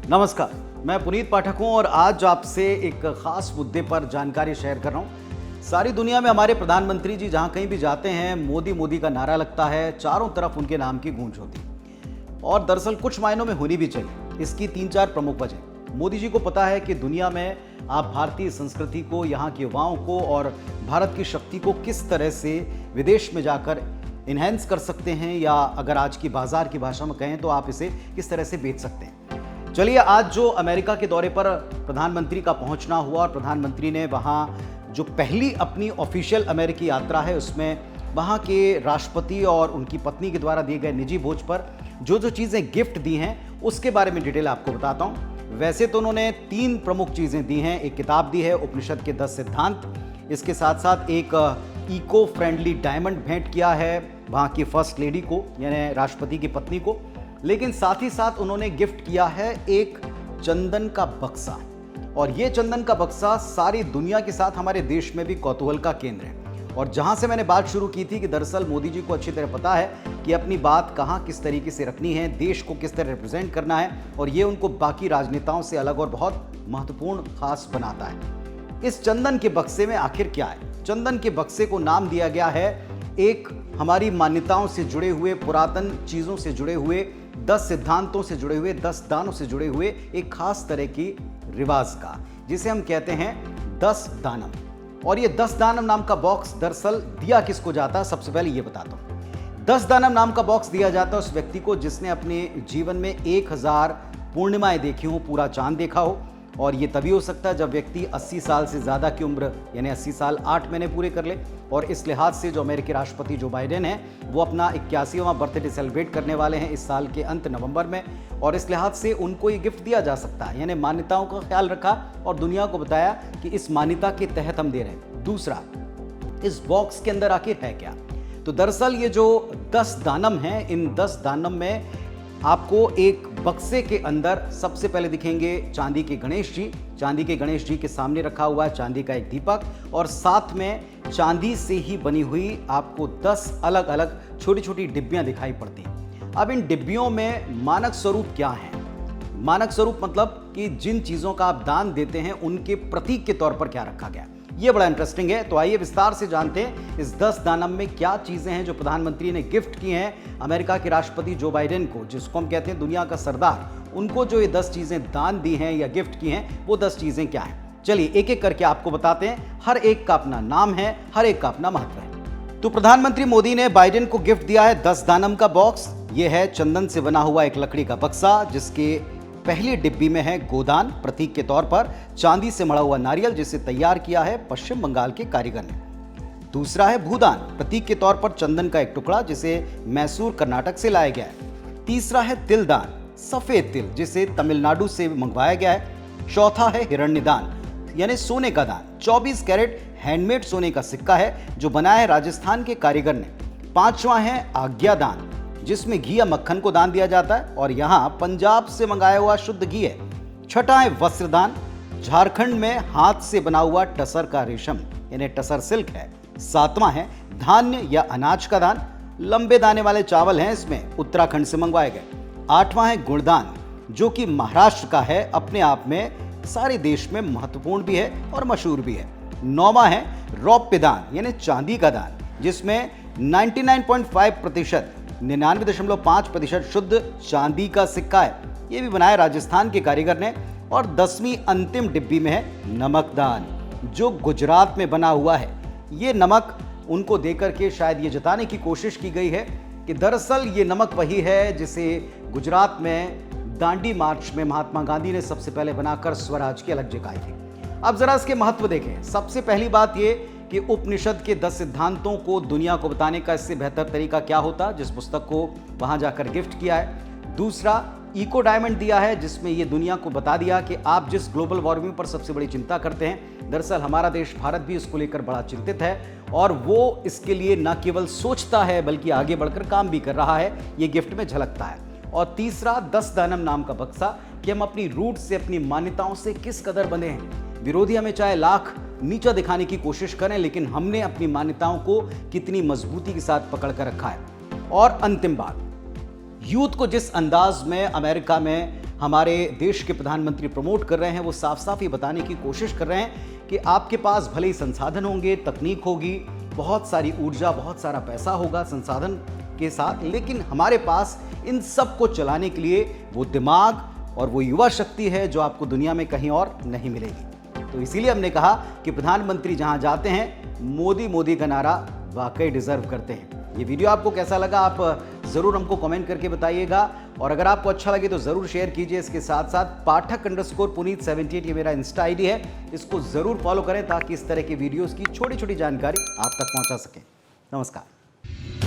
नमस्कार, मैं पुनीत पाठक हूं और आज आपसे एक खास मुद्दे पर जानकारी शेयर कर रहा हूं। सारी दुनिया में हमारे प्रधानमंत्री जी जहां कहीं भी जाते हैं, मोदी मोदी का नारा लगता है, चारों तरफ उनके नाम की गूंज होती है और दरअसल कुछ मायनों में होनी भी चाहिए। इसकी 3-4 प्रमुख वजह। मोदी जी को पता है कि दुनिया में आप भारतीय संस्कृति को, यहाँ के युवाओं को और भारत की शक्ति को किस तरह से विदेश में जाकर इन्हेंस कर सकते हैं, या अगर आज की बाजार की भाषा में कहें तो आप इसे किस तरह से बेच सकते हैं। चलिए, आज जो अमेरिका के दौरे पर प्रधानमंत्री का पहुंचना हुआ और प्रधानमंत्री ने वहां जो पहली अपनी ऑफिशियल अमेरिकी यात्रा है उसमें वहां के राष्ट्रपति और उनकी पत्नी के द्वारा दिए गए निजी भोज पर जो जो चीज़ें गिफ्ट दी हैं उसके बारे में डिटेल आपको बताता हूं। वैसे तो उन्होंने 3 प्रमुख चीज़ें दी हैं। एक किताब दी है उपनिषद के 10 सिद्धांत, इसके साथ साथ एक इको फ्रेंडली डायमंड भेंट किया है वहाँ की फर्स्ट लेडी को, यानी राष्ट्रपति की पत्नी को। लेकिन साथ ही साथ उन्होंने गिफ्ट किया है एक चंदन का बक्सा, और ये चंदन का बक्सा सारी दुनिया के साथ हमारे देश में भी कौतूहल का केंद्र है। और जहां से मैंने बात शुरू की थी कि दरअसल मोदी जी को अच्छी तरह पता है कि अपनी बात कहां किस तरीके से रखनी है, देश को किस तरह रिप्रेजेंट करना है, और ये उनको बाकी राजनेताओं से अलग और बहुत महत्वपूर्ण खास बनाता है। इस चंदन के बक्से में आखिर क्या है? चंदन के बक्से को नाम दिया गया है एक हमारी मान्यताओं से जुड़े हुए, पुरातन चीज़ों से जुड़े हुए, 10 सिद्धांतों से जुड़े हुए, 10 दानों से जुड़े हुए एक खास तरह की रिवाज का, जिसे हम कहते हैं 10 दानम। और ये 10 दानम नाम का बॉक्स दरअसल दिया किसको जाता है, सबसे पहले ये बताता हूँ। 10 दानम नाम का बॉक्स दिया जाता है उस व्यक्ति को जिसने अपने जीवन में 1000 पूर्णिमाएं देखी हो, पूरा चांद देखा हो। और ये तभी हो सकता है जब व्यक्ति 80 साल से ज़्यादा की उम्र, यानी 80 साल 8 महीने पूरे कर ले। और इस लिहाज से जो अमेरिकी राष्ट्रपति जो बाइडेन हैं वो अपना 81वां बर्थडे सेलिब्रेट करने वाले हैं इस साल के अंत नवंबर में, और इस लिहाज से उनको ये गिफ्ट दिया जा सकता है। यानी मान्यताओं का ख्याल रखा और दुनिया को बताया कि इस मान्यता के तहत हम दे रहे हैं। दूसरा, इस बॉक्स के अंदर आखिर है क्या? तो दरअसल ये जो 10 दानम हैं, इन 10 दानम में आपको एक बक्से के अंदर सबसे पहले दिखेंगे चांदी के गणेश जी। चांदी के गणेश जी के सामने रखा हुआ है चांदी का एक दीपक, और साथ में चांदी से ही बनी हुई आपको 10 अलग अलग छोटी छोटी डिब्बियां दिखाई पड़ती हैं। अब इन डिब्बियों में मानक स्वरूप क्या है? मानक स्वरूप मतलब कि जिन चीज़ों का आप दान देते हैं उनके प्रतीक के तौर पर क्या रखा गया। ये बड़ा इंटरेस्टिंग है। तो आइए विस्तार से जानते हैं इस 10 दानम में क्या चीज़ें हैं जो प्रधानमंत्री ने गिफ्ट की हैं अमेरिका के राष्ट्रपति जो बाइडेन को, जिसको हम कहते हैं दुनिया का सरदार। उनको जो ये 10 चीज़ें दान दी हैं या गिफ्ट की हैं, वो 10 चीज़ें क्या हैं? चलिए एक एक करके आपको बताते हैं। हर एक का अपना नाम है, हर एक का अपना महत्व है। तो प्रधानमंत्री मोदी ने बाइडेन को गिफ्ट दिया है 10 दानम का बॉक्स। ये है चंदन से बना हुआ एक लकड़ी का बक्सा, जिसके पहली डिब्बी में है गोदान, प्रतीक के तौर पर चांदी से मढ़ा हुआ नारियल जिसे तैयार किया है पश्चिम बंगाल के कारीगर ने। दूसरा है भूदान, प्रतीक के तौर पर चंदन का एक टुकड़ा जिसे मैसूर कर्नाटक से लाया गया है। तीसरा है तिलदान, सफेद तिल जिसे तमिलनाडु से मंगवाया गया है। चौथा है हिरण्यदान, यानी सोने का दान, 24 कैरेट हैंडमेड सोने का सिक्का है जो बनाया है राजस्थान के कारीगर ने। पांचवा है आज्ञादान, जिसमें घी या मक्खन को दान दिया जाता है और यहाँ पंजाब से मंगाया हुआ शुद्ध घी है। छठा है वस्त्रदान, झारखंड में हाथ से बना हुआ टसर का रेशम यानी टसर सिल्क है। सातवां है धान्य या अनाज का दान, लंबे दाने वाले चावल हैं इसमें, उत्तराखंड से मंगवाए गए। आठवां है गुणदान, जो कि महाराष्ट्र का है, अपने आप में सारे देश में महत्वपूर्ण भी है और मशहूर भी है। नौवां है रौप्य दान यानी चांदी का दान, जिसमें 99.5% 99.5% शुद्ध चांदी का सिक्का है। ये भी बनाया राजस्थान के कारीगर ने। और 10वीं अंतिम डिब्बी में है नमकदान, जो गुजरात में बना हुआ है। ये नमक उनको देकर के शायद ये जताने की कोशिश की गई है कि दरअसल ये नमक वही है जिसे गुजरात में दांडी मार्च में महात्मा गांधी ने सबसे पहले बनाकर स्वराज की अलग जगाई थी। अब जरा इसके महत्व देखें। सबसे पहली बात ये कि उपनिषद के 10 सिद्धांतों को दुनिया को बताने का इससे बेहतर तरीका क्या होता, जिस पुस्तक को वहां जाकर गिफ्ट किया है। दूसरा, इको डायमंड दिया है जिसमें ये दुनिया को बता दिया कि आप जिस ग्लोबल वार्मिंग पर सबसे बड़ी चिंता करते हैं, दरअसल हमारा देश भारत भी इसको लेकर बड़ा चिंतित है और वो इसके लिए न केवल सोचता है बल्कि आगे बढ़कर काम भी कर रहा है। ये गिफ्ट में झलकता है। और तीसरा, 10 दानम नाम का बक्सा कि हम अपनी रूट से, अपनी मान्यताओं से किस कदर बंधे हैं। विरोधी हमें चाहे लाख नीचा दिखाने की कोशिश करें, लेकिन हमने अपनी मान्यताओं को कितनी मजबूती के साथ पकड़ कर रखा है। और अंतिम बात, यूथ को जिस अंदाज में अमेरिका में हमारे देश के प्रधानमंत्री प्रमोट कर रहे हैं, वो साफ साफ ये बताने की कोशिश कर रहे हैं कि आपके पास भले ही संसाधन होंगे, तकनीक होगी, बहुत सारी ऊर्जा, बहुत सारा पैसा होगा संसाधन के साथ, लेकिन हमारे पास इन सब को चलाने के लिए वो दिमाग और वो युवा शक्ति है जो आपको दुनिया में कहीं और नहीं मिलेगी। तो इसीलिए हमने कहा कि प्रधानमंत्री जहां जाते हैं, मोदी मोदी का नारा वाकई डिजर्व करते हैं। ये वीडियो आपको कैसा लगा, आप ज़रूर हमको कमेंट करके बताइएगा, और अगर आपको अच्छा लगे तो ज़रूर शेयर कीजिए। इसके साथ साथ पाठक_पुनीत78 ये मेरा इंस्टा आईडी है, इसको ज़रूर फॉलो करें ताकि इस तरह की वीडियोस की छोटी छोटी जानकारी आप तक पहुंचा सकें। नमस्कार।